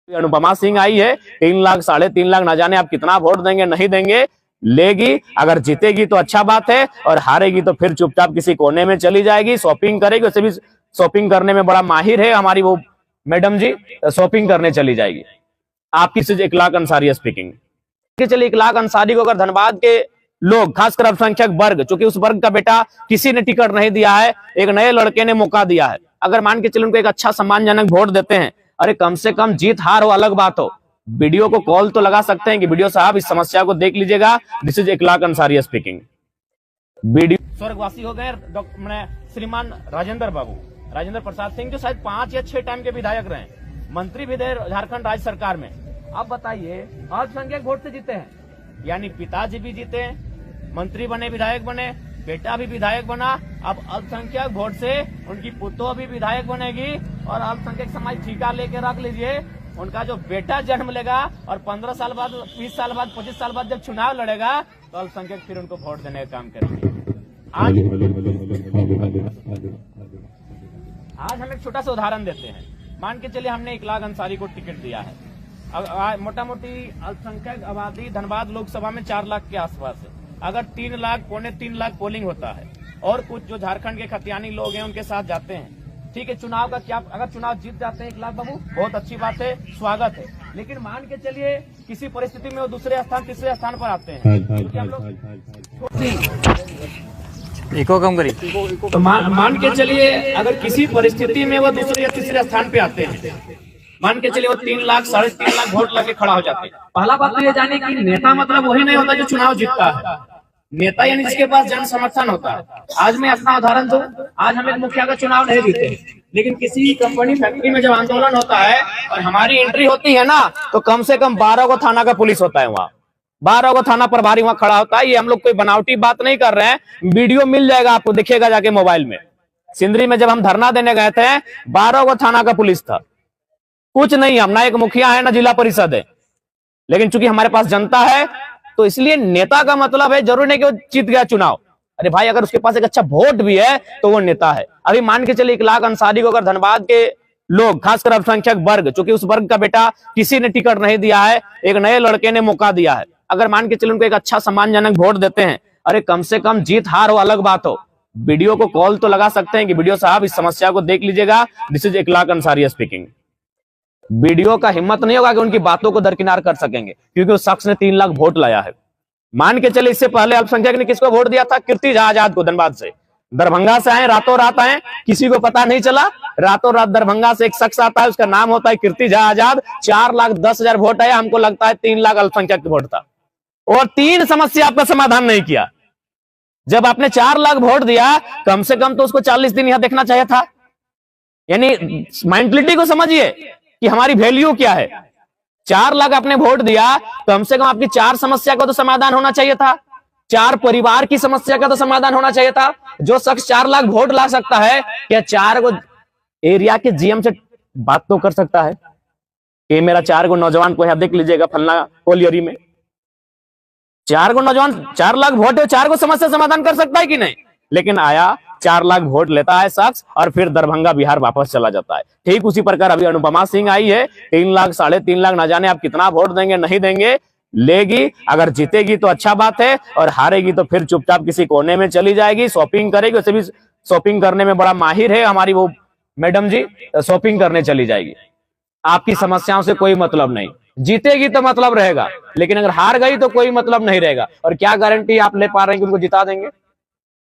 अनुपमा सिंह आई है, 3 लाख 3.5 लाख, ना जाने आप कितना वोट देंगे नहीं देंगे, लेगी। अगर जीतेगी तो अच्छा बात है, और हारेगी तो फिर चुपचाप किसी कोने में चली जाएगी, शॉपिंग करेगी। वैसे भी शॉपिंग करने में बड़ा माहिर है हमारी वो मैडम जी, शॉपिंग करने चली जाएगी। आपकी सिर्फ इखलाक अंसारी स्पीकिंग। चलिए, इखलाक अंसारी को अगर धनबाद के लोग, खासकर अल्पसंख्यक वर्ग, चूंकि उस वर्ग का बेटा किसी ने टिकट नहीं दिया है, एक नए लड़के ने मौका दिया है, अगर मान के चलिए उनको एक अच्छा सम्मानजनक वोट देते हैं, अरे कम से कम जीत हार हो अलग बात हो, वीडियो को कॉल तो लगा सकते हैं कि वीडियो साहब इस समस्या को देख लीजिएगा, this is Ikhlaq Ansari speaking. Video स्वर्गवासी हो गए श्रीमान राजेंद्र प्रसाद सिंह, जो शायद 5 या 6 टाइम के विधायक रहे, मंत्री भी थे झारखंड राज्य सरकार में। अब बताइए, अल्पसंख्यक वोट से जीते हैं, यानी पिताजी भी जीते, मंत्री बने, विधायक बने, बेटा भी विधायक बना। अब अल्पसंख्यक वोट से उनकी पुतों भी विधायक बनेगी, और अल्पसंख्यक समाज ठीका लेके रख लीजिए, उनका जो बेटा जन्म लेगा और 15 साल बाद, 20 साल बाद, 25 साल बाद जब चुनाव लड़ेगा, तो अल्पसंख्यक फिर उनको वोट देने का काम करेंगे। आज हम एक छोटा सा उदाहरण देते हैं। मान के चलिए हमने इखलाक अंसारी को टिकट दिया है। अब मोटा मोटी अल्पसंख्यक आबादी धनबाद लोकसभा में 4 लाख के आसपास है। अगर 3 लाख, 3.25 लाख पोलिंग होता है, और कुछ जो झारखंड के खतियानी लोग हैं उनके साथ जाते हैं, ठीक है, चुनाव का क्या, अगर चुनाव जीत जाते हैं इखलाक बाबू, बहुत अच्छी बात है, स्वागत है। लेकिन मान के चलिए किसी परिस्थिति में वो दूसरे स्थान, तीसरे स्थान पर आते हैं, क्योंकि हम लोग इको कम करी, तो मान के चलिए अगर किसी परिस्थिति में वो दूसरे या तीसरे स्थान पे आते हैं, मान के चलिए वो 3 लाख 3.5 लाख वोट लगे खड़ा हो जाते हैं। पहला बात तो ये जाने की, नेता मतलब वही नहीं होता जो चुनाव जीतता है, नेता यानी जिसके पास जन समर्थन होता है। आज मैं अपना उदाहरण दूं, आज हम एक मुखिया का चुनाव नहीं जीते, लेकिन किसी कंपनी फैक्ट्री में जब आंदोलन होता है और हमारी एंट्री होती है ना, तो कम से कम 12 को थाना का पुलिस होता है, वहाँ 12 को थाना प्रभारी वहां खड़ा होता है। ये हम लोग कोई बनावटी बात नहीं कर रहे हैं, वीडियो मिल जाएगा आपको, देखिएगा जाके मोबाइल में। सिंदरी में जब हम धरना देने गए थे, 12 को थाना का पुलिस था, कुछ नहीं, हम ना एक मुखिया है ना जिला परिषद है, लेकिन चूंकि हमारे पास जनता है, तो इसलिए नेता का मतलब है जरूर नहीं कि वो जीत गया चुनाव। अरे भाई, अगर उसके पास एक अच्छा वोट भी है तो वो नेता है। अभी मान के चलिए इखलाक अंसारी को अगर धनबाद के लोग, खासकर अल्पसंख्यक वर्ग, चूंकि उस वर्ग का बेटा किसी ने टिकट नहीं दिया है, एक नए लड़के ने मौका दिया है, अगर मान के चलिए उनको एक अच्छा सम्मानजनक वोट देते हैं, अरे कम से कम जीत हार हो अलग बात हो, वीडियो को कॉल तो लगा सकते हैं कि वीडियो साहब इस समस्या को देख लीजिएगा, this is Ikhlaq Ansari speaking. Video का हिम्मत नहीं होगा कि उनकी बातों को दरकिनार कर सकेंगे, क्योंकि उस शख्स ने 3 लाख वोट लाया है। मान के चले इससे पहले अल्पसंख्यक ने किसको वोट दिया था? कीर्ति झा आजाद को। धनबाद से, दरभंगा से आए, रातों रात आए, किसी को पता नहीं चला, रातों रात दरभंगा से एक शख्स आता है, उसका नाम होता है कीर्ति झा आजाद। 4,10,000 वोट आया, हमको लगता है 3 लाख अल्पसंख्यक वोट था, और 3 समस्या आपका समाधान नहीं किया। जब आपने 4 लाख वोट दिया, कम से कम तो उसको 40 दिन यहां देखना चाहिए था। यानी मेंटलिटी को समझिए कि हमारी वैल्यू क्या है। 4 लाख आपने वोट दिया, कम से कम आपकी 4 समस्या का तो समाधान होना चाहिए था, 4 परिवार की समस्या का तो समाधान होना चाहिए था। जो शख्स 4 लाख वोट ला सकता है, क्या 4 को एरिया के जीएम से बात तो कर सकता है कि मेरा 4 को नौजवान को यहां देख लीजिएगा फलना कोलियरी में, 4 को नौजवान, 4 लाख वोट है, 4 को समस्या समाधान कर सकता है कि नहीं? लेकिन आया, 4 लाख वोट लेता है शख्स और फिर दरभंगा बिहार वापस चला जाता है। ठीक उसी प्रकार अभी अनुपमा सिंह आई है, 3 लाख 3.5 लाख, ना जाने आप कितना वोट देंगे नहीं देंगे, लेगी। अगर जीतेगी तो अच्छा बात है, और हारेगी तो फिर चुपचाप किसी कोने में चली जाएगी, शॉपिंग करेगी। वैसे भी शॉपिंग करने में बड़ा माहिर है हमारी वो मैडम जी, शॉपिंग करने चली जाएगी। आपकी समस्याओं से कोई मतलब नहीं, जीतेगी तो मतलब रहेगा, लेकिन अगर हार गई तो कोई मतलब नहीं रहेगा। और क्या गारंटी आप ले पा रहे हैं कि उनको जिता देंगे?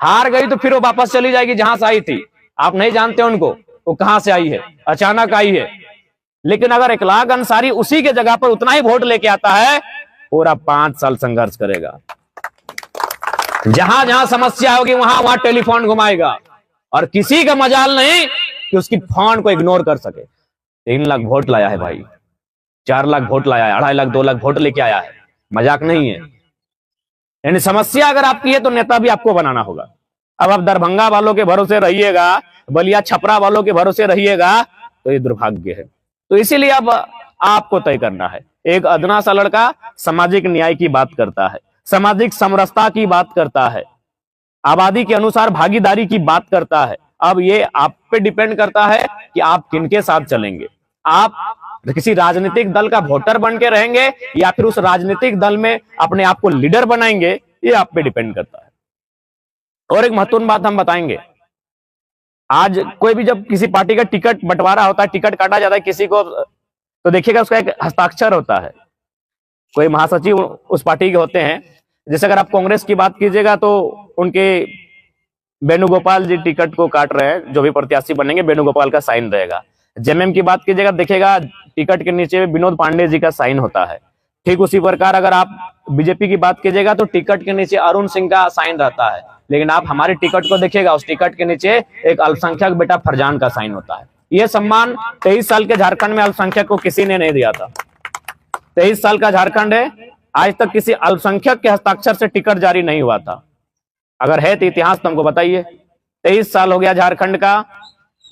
हार गई तो फिर वो वापस चली जाएगी जहां से आई थी। आप नहीं जानते उनको वो कहां से आई है, अचानक आई है। लेकिन अगर इखलाक अंसारी उसी के जगह पर उतना ही वोट लेके आता है, पूरा 5 साल संघर्ष करेगा, जहां जहां समस्या होगी वहां वहां टेलीफोन घुमाएगा, और किसी का मजाल नहीं कि उसकी फोन को इग्नोर कर सके। 3 लाख वोट लाया है भाई, 4 लाख वोट लाया है, 2.5 लाख 2 लाख वोट लेके आया है, मजाक नहीं है। यानी समस्या अगर आपकी है तो नेता भी आपको बनाना होगा। अब आप दरभंगा वालों के भरोसे रहिएगा, बलिया छपरा वालों के भरोसे रहिएगा, तो ये दुर्भाग्य है। तो इसीलिए अब आपको तय करना है। एक अदना सा लड़का सामाजिक न्याय की बात करता है, सामाजिक समरसता की बात करता है, आबादी के अनुसार भागीदारी की बात करता है। अब ये आप पे डिपेंड करता है कि आप किनके साथ चलेंगे। आप किसी राजनीतिक दल का वोटर बन के रहेंगे या फिर उस राजनीतिक दल में अपने आप को लीडर बनाएंगे, ये आप पे डिपेंड करता है। और एक महत्वपूर्ण बात हम बताएंगे, आज कोई भी जब किसी पार्टी का टिकट बंटवारा होता है, टिकट काटा जाता है किसी को, तो देखिएगा उसका एक हस्ताक्षर होता है, कोई महासचिव उस पार्टी के होते हैं। जैसे अगर आप कांग्रेस की बात कीजिएगा तो उनके वेणुगोपाल जी टिकट को काट रहे हैं, जो भी प्रत्याशी बनेंगे वेणुगोपाल का साइन रहेगा। जेएमएम की बात कीजिएगा, देखिएगा टिकट के नीचे विनोद पांडे जी का साइन होता है। ठीक उसी प्रकार अगर आप बीजेपी की बात कीजिएगा तो टिकट के नीचे अरुण सिंह का साइन रहता है, लेकिन आप हमारे टिकट को देखिएगा, उस टिकट के नीचे एक अल्पसंख्यक बेटा फरजान का साइन होता है। यह सम्मान 23 साल के झारखंड में अल्पसंख्यक को किसी ने नहीं दिया था। 23 साल का झारखंड है, आज तक किसी अल्पसंख्यक के हस्ताक्षर से टिकट जारी नहीं हुआ था। अगर है तो इतिहास तो हमको बताइए। 23 साल हो गया झारखंड का,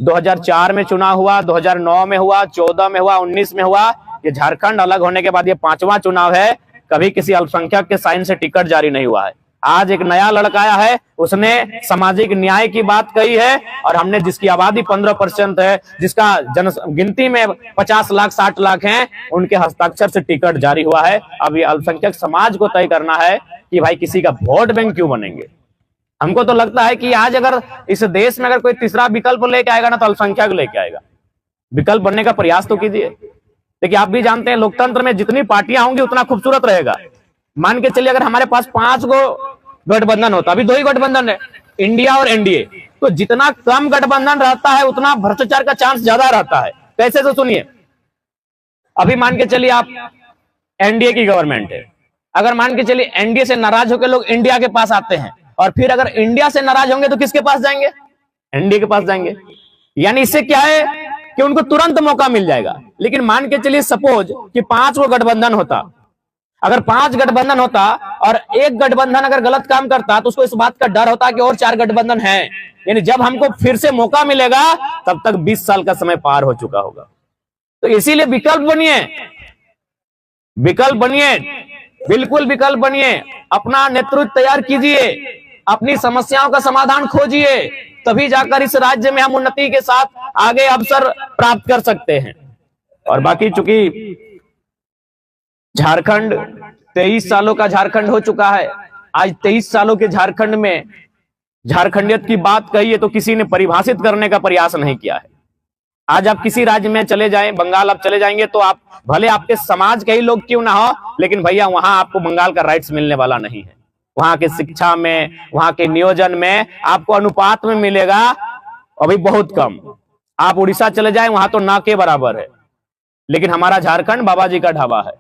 2004 में चुनाव हुआ, 2009 में हुआ, 14 में हुआ, 19 में हुआ। ये झारखंड अलग होने के बाद ये 5वां चुनाव है, कभी किसी अल्पसंख्यक के साइन से टिकट जारी नहीं हुआ है। आज एक नया लड़का आया है, उसने सामाजिक न्याय की बात कही है, और हमने जिसकी आबादी 15% है, जिसका जनगिनती में 50 लाख 60 लाख हैं, उनके हस्ताक्षर से टिकट जारी हुआ है। अब ये अल्पसंख्यक समाज को तय करना है कि भाई किसी का वोट बैंक क्यों बनेंगे। हमको तो लगता है कि आज अगर इस देश में अगर कोई तीसरा विकल्प लेके आएगा ना, तो अल्पसंख्यक लेके आएगा। विकल्प बनने का प्रयास तो कीजिए। देखिए, आप भी जानते हैं लोकतंत्र में जितनी पार्टियां होंगी उतना खूबसूरत रहेगा। मान के चलिए अगर हमारे पास 5 गो गठबंधन होता, अभी 2 ही गठबंधन है, इंडिया और एनडीए, तो जितना कम गठबंधन रहता है उतना भ्रष्टाचार का चांस ज्यादा रहता है। कैसे, तो सुनिए, अभी मान के चलिए आप एनडीए की गवर्नमेंट है, अगर मान के चलिए एनडीए से नाराज होकर लोग इंडिया के पास आते हैं, और फिर अगर इंडिया से नाराज होंगे तो किसके पास जाएंगे? एनडीए के पास जाएंगे। यानी इससे क्या है कि उनको तुरंत मौका मिल जाएगा। लेकिन मान के चलिए सपोज कि 5 गो गठबंधन होता, अगर 5 गठबंधन होता और एक गठबंधन अगर गलत काम करता तो उसको इस बात का डर होता कि और 4 गठबंधन हैं, यानी जब हमको फिर से मौका मिलेगा तब तक 20 साल का समय पार हो चुका होगा। तो इसीलिए विकल्प बनिए, विकल्प बनिए, बिल्कुल विकल्प बनिए, अपना नेतृत्व तैयार कीजिए, अपनी समस्याओं का समाधान खोजिए, तभी जाकर इस राज्य में हम उन्नति के साथ आगे अवसर प्राप्त कर सकते हैं। और बाकी चूंकि झारखंड 23 सालों का झारखंड हो चुका है, आज 23 सालों के झारखंड में झारखंडियत की बात कही है तो किसी ने परिभाषित करने का प्रयास नहीं किया है। आज आप किसी राज्य में चले जाएं, बंगाल आप चले जाएंगे तो आप भले आपके समाज के ही लोग क्यों ना हो, लेकिन भैया वहां आपको बंगाल का राइट्स मिलने वाला नहीं है। वहां के शिक्षा में, वहां के नियोजन में आपको अनुपात में मिलेगा अभी बहुत कम। आप उड़ीसा चले जाएं, वहां तो ना के बराबर है। लेकिन हमारा झारखंड बाबा जी का ढाबा है,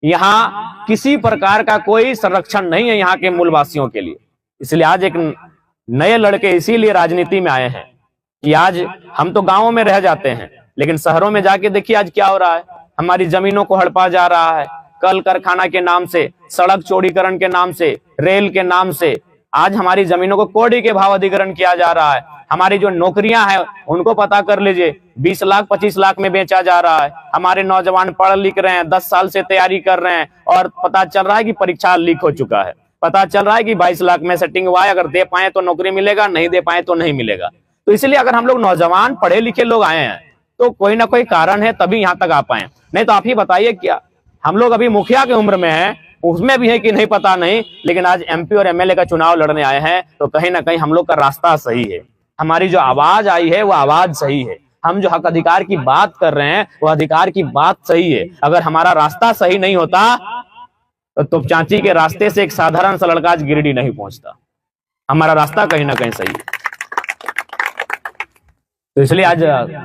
यहाँ किसी प्रकार का कोई संरक्षण नहीं है यहाँ के मूलवासियों के लिए। इसलिए आज एक नए लड़के इसीलिए राजनीति में आए हैं कि आज हम तो गांवों में रह जाते हैं, लेकिन शहरों में जाके देखिए आज क्या हो रहा है। हमारी जमीनों को हड़पा जा रहा है, कल कारखाना के नाम से, सड़क चौड़ीकरण के नाम से, रेल के नाम से आज हमारी जमीनों को कौड़ी के भाव अधिग्रहण किया जा रहा है। हमारी जो नौकरियां हैं उनको पता कर लीजिए, 20 लाख 25 लाख में बेचा जा रहा है। हमारे नौजवान पढ़ लिख रहे हैं, 10 साल से तैयारी कर रहे हैं, और पता चल रहा है कि परीक्षा लीक हो चुका है। पता चल रहा है कि 22 लाख में सेटिंग हुआ है, अगर दे पाए तो नौकरी मिलेगा, नहीं दे पाए तो नहीं मिलेगा। तो इसलिए अगर हम लोग नौजवान पढ़े लिखे लोग आए हैं तो कोई ना कोई कारण है तभी यहाँ तक आ पाए। नहीं तो आप ही बताइए, क्या हम लोग अभी मुखिया की उम्र में हैं, उसमें भी है कि नहीं पता नहीं, लेकिन आज एमपी और एमएलए का चुनाव लड़ने आए हैं, तो कहीं ना कहीं हम लोग का रास्ता सही है। हमारी जो आवाज आई है वो आवाज सही है। हम जो हक अधिकार की बात कर रहे हैं वो अधिकार की बात सही है। अगर हमारा रास्ता सही नहीं होता तो तोपचांची के रास्ते से एक साधारण सा लड़का आज गिरिडीह नहीं पहुंचता। हमारा रास्ता कहीं ना कहीं सही है। तो इसलिए आज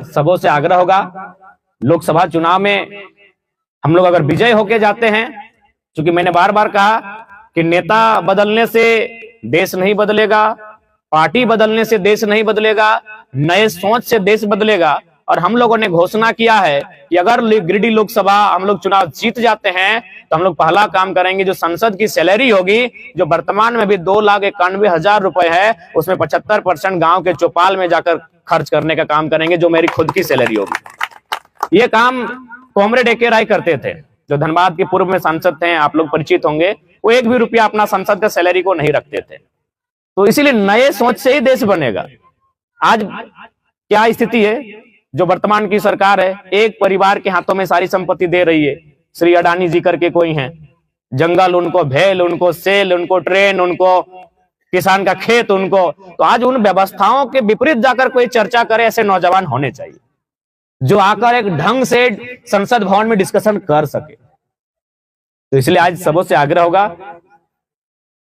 सबों से आग्रह होगा, लोकसभा चुनाव में हम लोग अगर विजय होके जाते हैं, क्योंकि मैंने बार बार कहा कि नेता बदलने से देश नहीं बदलेगा, पार्टी बदलने से देश नहीं बदलेगा, नए सोच से देश बदलेगा। और हम लोगों ने घोषणा किया है कि अगर गिरिडीह लोकसभा हम लोग चुनाव जीत जाते हैं तो हम लोग पहला काम करेंगे, जो संसद की सैलरी होगी, जो वर्तमान में भी 2,91,000 रुपए है, उसमें 75% गांव के चौपाल में जाकर खर्च करने का काम करेंगे, जो मेरी खुद की सैलरी होगी। ये काम कॉमरेड ए.के. राय करते थे, जो धनबाद के पूर्व में सांसद थे, आप लोग परिचित होंगे। वो 1 भी रुपया अपना संसद का सैलरी को नहीं रखते थे। तो इसीलिए नए सोच से ही देश बनेगा। आज क्या स्थिति है जो वर्तमान की सरकार है, एक परिवार के हाथों में सारी संपत्ति दे रही है। श्री अडानी जी करके कोई हैं, जंगल उनको, भेल उनको, सेल उनको, ट्रेन उनको, किसान का खेत उनको। तो आज उन व्यवस्थाओं के विपरीत जाकर कोई चर्चा करे, ऐसे नौजवान होने चाहिए जो आकर एक ढंग से संसद भवन में डिस्कशन कर सके। तो इसलिए आज सबों से आग्रह होगा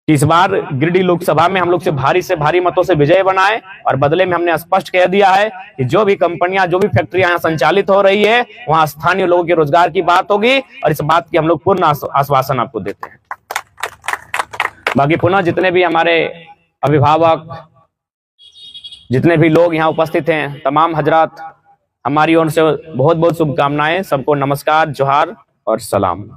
कि इस बार गिरिडीह लोकसभा में हम लोग से भारी मतों से विजय बनाए, और बदले में हमने स्पष्ट कह दिया है कि जो भी कंपनियां, जो भी फैक्ट्रियां यहाँ संचालित हो रही है, वहां स्थानीय लोगों के रोजगार की बात होगी, और इस बात की हम लोग पूर्ण आश्वासन आपको देते हैं। बाकी पुनः जितने भी हमारे अभिभावक, जितने भी लोग यहाँ उपस्थित हैं, तमाम हजरात, हमारी ओर से बहुत बहुत शुभकामनाएं। सबको नमस्कार, जोहार और सलाम।